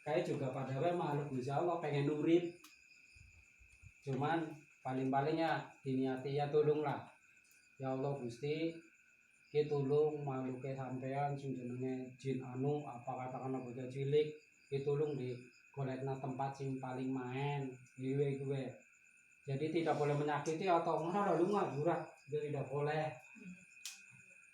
Kayak juga padahal makhluk Gusti Allah pengen urip. Cuman paling-palingnya diniati ya tolonglah. Ya Allah Gusti, ki tulung makhluke sampean sing jenenge jin anu apa katakan bocah cilik, ki tulung di golekna tempat sing paling main. Gue. Jadi tidak boleh menyakiti atau ngono lunga jurah, tidak boleh.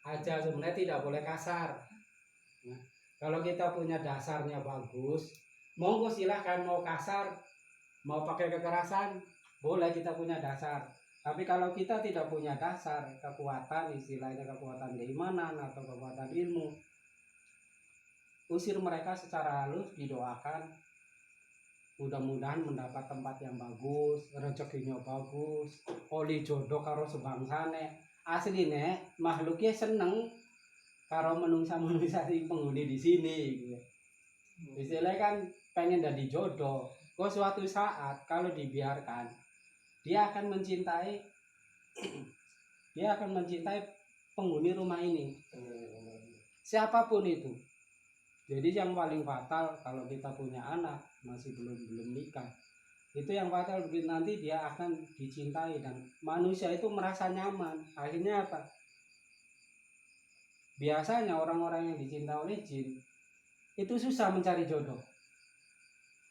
Aja sebenarnya tidak boleh kasar. Nah, kalau kita punya dasarnya bagus, monggo silahkan mau kasar, mau pakai kekerasan, boleh kita punya dasar. Tapi kalau kita tidak punya dasar, kekuatan, istilahnya kekuatan keimanan atau kekuatan ilmu, usir mereka secara halus, didoakan. Mudah-mudahan mendapat tempat yang bagus, rezekinya bagus, oli jodoh karo sebangsane. Asline makhluknya seneng karo menungsa-menungsa di penghuni di sini gitu. Istilahnya kan pengen jadi jodoh. Kok suatu saat kalau dibiarkan dia akan mencintai penghuni rumah ini. Siapapun itu. Jadi yang paling fatal kalau kita punya anak masih belum nikah, itu yang fatal nanti dia akan dicintai dan manusia itu merasa nyaman. Akhirnya apa? Biasanya orang-orang yang dicintai oleh jin itu susah mencari jodoh.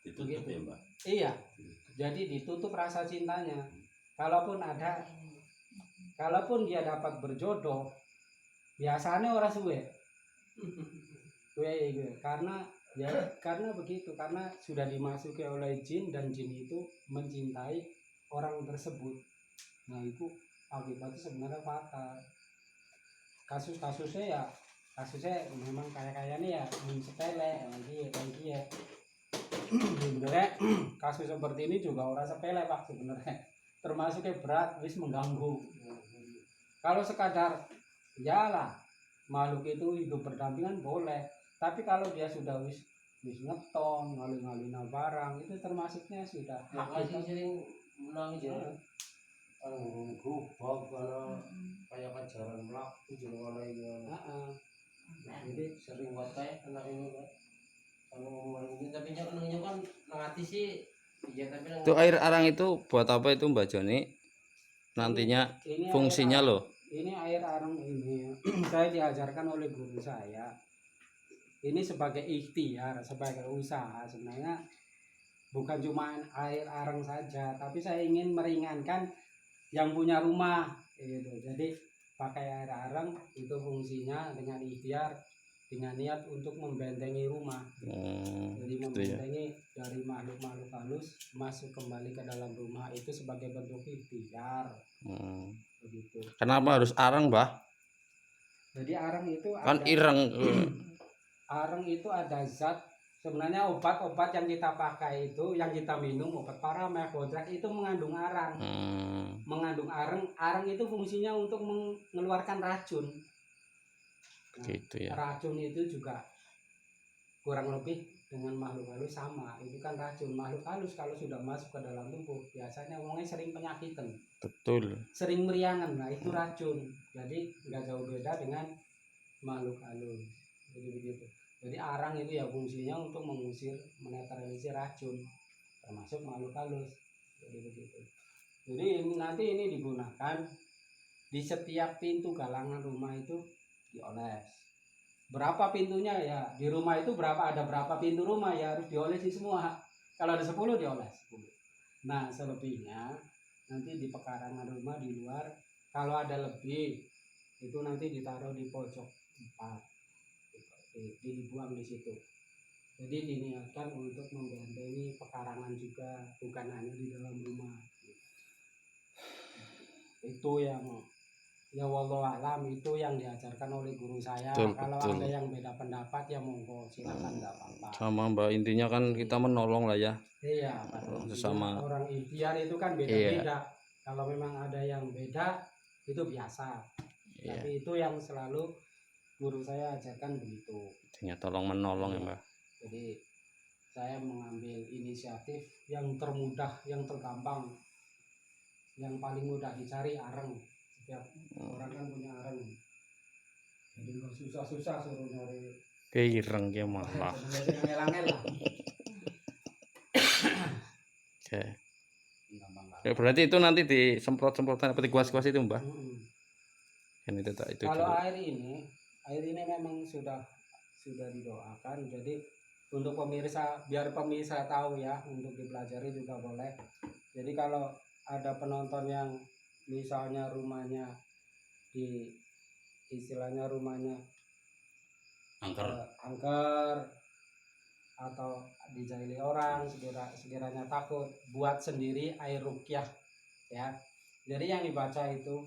Ditutup gitu. Ya Mbak? Iya. Jadi ditutup rasa cintanya. Kalaupun dia dapat berjodoh, biasanya orang suwe. Karena begitu, karena sudah dimasuki oleh jin dan jin itu mencintai orang tersebut. Nah itu akibatnya sebenarnya fatal. Kasusnya memang kayak-kayaknya ya sepele lagi ya. Sebenarnya kasus seperti ini juga orang sepele Pak sebenarnya. Termasuknya berat, wis mengganggu. Kalau sekadar yalah makhluk itu hidup berdampingan boleh. Tapi kalau dia sudah wis ngeton, ngalih-ngalihna barang, itu termasuknya sudah masih sering menangis ya. Gubak kalau kayak pacaran melaku juga kalau ini. Jadi sering buat kayak anak ini kan. Kalau ngomongin tapi nyanyi kan nangati sih. Ya, tapi itu air arang itu buat apa itu Mbak Joni? Nantinya ini fungsinya loh. Ini air arang ini saya diajarkan oleh guru saya. Ini sebagai ikhtiar, sebagai usaha sebenarnya bukan cuma air arang saja, tapi saya ingin meringankan yang punya rumah gitu. Jadi pakai air arang itu fungsinya dengan ikhtiar, dengan niat untuk membentengi rumah. Jadi membentengi dari makhluk-makhluk halus masuk kembali ke dalam rumah itu sebagai bentuk ikhtiar. Begitu. Kenapa harus arang, Mbah? Jadi arang itu kan ireng. Arang itu ada zat, sebenarnya obat-obat yang kita pakai itu, yang kita minum, obat parameh, bodrak itu mengandung arang. Mengandung arang. Arang itu fungsinya untuk mengeluarkan racun. Nah, gitu ya. Racun itu juga kurang lebih dengan makhluk halus sama. Itu kan racun. Makhluk halus kalau sudah masuk ke dalam tubuh, biasanya orangnya sering penyakitan. Betul. Sering meriangan. Nah itu racun. Jadi nggak jauh beda dengan makhluk halus. Jadi begitu. Jadi arang itu ya fungsinya untuk mengusir, menetralisir racun, termasuk makhluk halus. Jadi begitu. Jadi nanti ini digunakan di setiap pintu galangan rumah itu dioles. Berapa pintunya ya di rumah itu ada berapa pintu rumah ya harus diolesi semua. Kalau ada 10 dioles 10. Nah selebihnya nanti di pekarangan rumah di luar kalau ada lebih itu nanti ditaruh di pojok 4. Dibuang di situ. Jadi diniatkan untuk membentengi pekarangan juga, bukan hanya di dalam rumah. Itu yang ya wallahu alam, itu yang diajarkan oleh guru saya. Kalau ada yang beda pendapat ya monggo silakan, enggak apa-apa. Sama Mbak, intinya kan kita menolong lah ya. Iya, sesama orang ikhtiar itu kan beda-beda. Iya. Kalau memang ada yang beda itu biasa. Iya. Tapi itu yang selalu guru saya ajarkan begitu. Artinya tolong menolong ya Mbak. Jadi saya mengambil inisiatif yang termudah, yang tergampang, yang paling mudah dicari arang. Setiap orang kan punya arang. Jadi nggak susah-susah suruh nyari. Ireng ya malah. Ngelang-ngelang. Oke. Ya, berarti itu nanti disemprot-semprotan seperti kuas-kuas itu, Mbah. Kan itu tak itu. Kalau air ini memang sudah didoakan. Jadi untuk pemirsa, biar pemirsa tahu ya, untuk dipelajari juga boleh. Jadi kalau ada penonton yang misalnya rumahnya rumahnya angker atau dijahili orang, sekiranya takut, buat sendiri air ruqyah ya. Jadi yang dibaca itu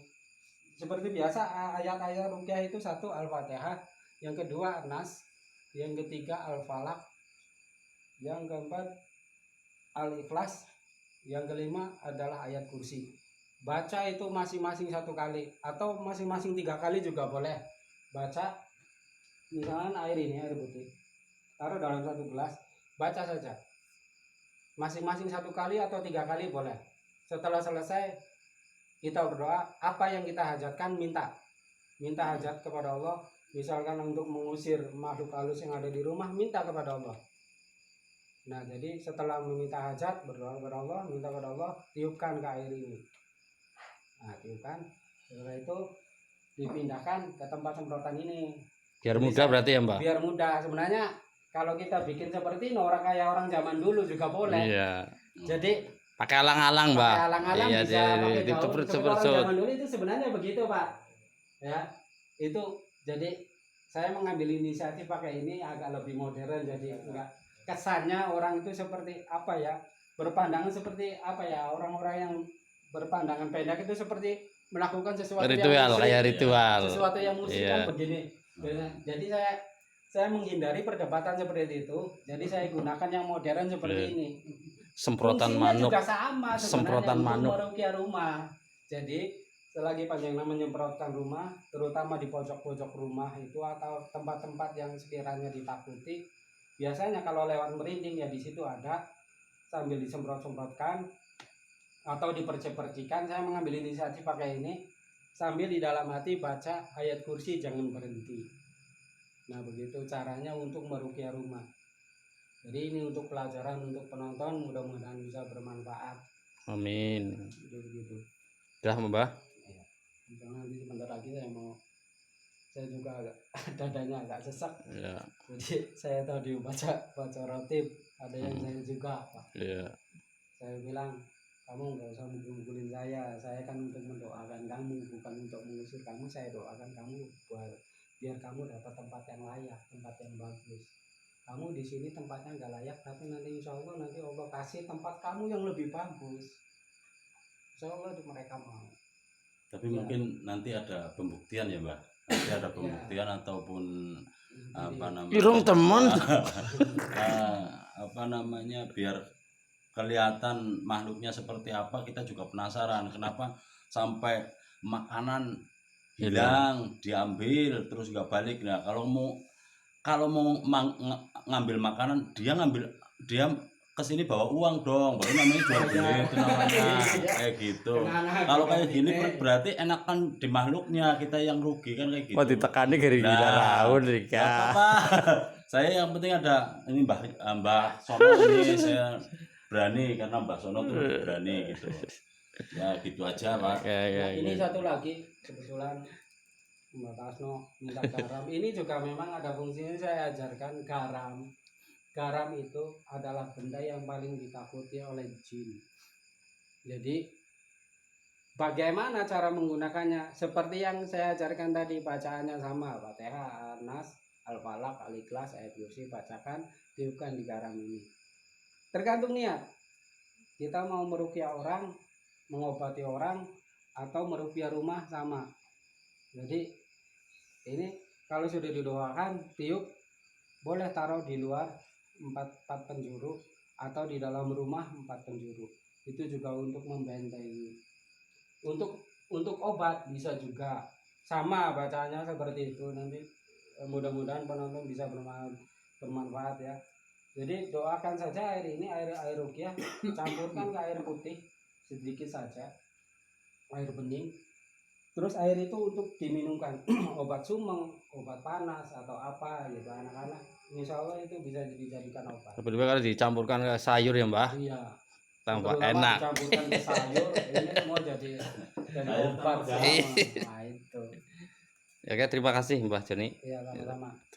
seperti biasa, ayat-ayat ruqyah itu satu Al-Fatihah, yang kedua An-Nas, yang ketiga Al-Falaq, yang keempat Al-Ikhlas, yang kelima adalah ayat kursi. Baca itu masing-masing 1 kali atau masing-masing 3 kali juga boleh. Baca misalkan air putih, taruh dalam 1 gelas, baca saja masing-masing 1 kali atau 3 kali boleh. Setelah selesai kita berdoa, apa yang kita hajatkan minta hajat kepada Allah. Misalkan untuk mengusir makhluk halus yang ada di rumah, minta kepada Allah. Nah, jadi setelah meminta hajat, berdoa kepada Allah, minta kepada Allah, tiupkan ke air ini. Nah, tiupkan. Setelah itu dipindahkan ke tempat semprotan ini. Biar mudah berarti ya, Mbak? Biar mudah. Sebenarnya kalau kita bikin seperti ini, orang kayak orang zaman dulu juga boleh. Iya. Jadi pakai alang-alang, Mbak. Pakai alang-alang iya, bisa pakai daun. Orang seperti zaman dulu itu sebenarnya begitu, Pak. Ya. Itu jadi saya mengambil inisiatif pakai ini agak lebih modern, jadi enggak kesannya orang itu seperti apa ya, berpandangan seperti apa ya, orang-orang yang berpandangan pendek itu seperti melakukan sesuatu ritual, yang musik, kayak ritual. sesuatu yang musik Iya. kan begini. Jadi saya menghindari perdebatan seperti itu, jadi saya gunakan yang modern seperti ini. Semprotan fungsinya manuk juga sama semprotan manuk meruqyah rumah. Jadi selagi panjenengan menyemprotkan rumah, terutama di pojok-pojok rumah itu atau tempat-tempat yang sekiranya ditakuti, biasanya kalau lewat merinding ya di situ ada, sambil disemprot-semprotkan atau dipercik-percikan. Saya mengambil inisiatif pakai ini sambil di dalam hati baca ayat kursi, jangan berhenti. Nah, begitu caranya untuk meruqyah rumah. Jadi ini untuk pelajaran untuk penonton, mudah-mudahan bisa bermanfaat. Amin. Begitu. Udah, Mbah? Iya. Nanti sebentar lagi saya juga agak dadanya agak sesak. Iya. Jadi saya tadi baca rotib, ada yang saya juga, Pak. Iya. Saya bilang, kamu nggak usah mukul-mukulin saya kan untuk mendoakan kamu, bukan untuk mengusir kamu. Saya doakan kamu biar kamu dapat tempat yang layak, tempat yang bagus. Kamu di sini tempatnya nggak layak, tapi nanti insya Allah nanti Allah kasih tempat kamu yang lebih bagus. Insya Allah mereka mau. Tapi ya, mungkin nanti ada pembuktian ya, Mbak. Nanti ada pembuktian ya, ataupun apa namanya? Irung teman. Apa namanya? Biar kelihatan makhluknya seperti apa, kita juga penasaran. Kenapa sampai makanan hilang, diambil terus nggak balik. Nah, kalau mau ngambil makanan, dia kesini bawa uang dong, baru namanya jual beli, itu namanya kayak gitu. Kalau kayak gini berarti enakan di makhluknya, kita yang rugi kan kayak gitu. Oh, ditekani gara-gara raun Rika. Apa? Saya yang penting ada ini Mbah Sono ini, saya berani karena Mbah Sono tuh berani gitu. Ya gitu aja, Pak. Ini satu lagi kebetulan Mbak Tasno minta garam. Ini juga memang ada fungsinya, saya ajarkan garam. Garam itu adalah benda yang paling ditakuti oleh jin. Jadi bagaimana cara menggunakannya? Seperti yang saya ajarkan tadi, bacaannya sama, Fatihah, Nas, Al-Falaq, Al-Ikhlas, ayat kursi, bacakan, tiupkan di garam ini. Tergantung niat. Kita mau meruqyah orang, mengobati orang, atau meruqyah rumah sama. Jadi ini kalau sudah didoakan, tiup, boleh taruh di luar 4 penjuru atau di dalam rumah 4 penjuru. Itu juga untuk membentengi. Untuk obat bisa juga sama bacaannya seperti itu. Nanti mudah-mudahan penonton bisa bermanfaat ya. Jadi doakan saja air ini, air ruqyah, campurkan ke air putih sedikit saja, air bening. Terus air itu untuk diminumkan obat sumeng, obat panas atau apa gitu anak-anak. Insya Allah itu bisa dijadikan obat. Tapi kalau dicampurkan ke sayur ya Mbah, Iya. tambah Terutama enak. dicampurkan ke sayur, ini semua jadi Sayur obat. tambah Nah, itu. Ya, oke, terima kasih Mbah Joni. Iya, sama-sama.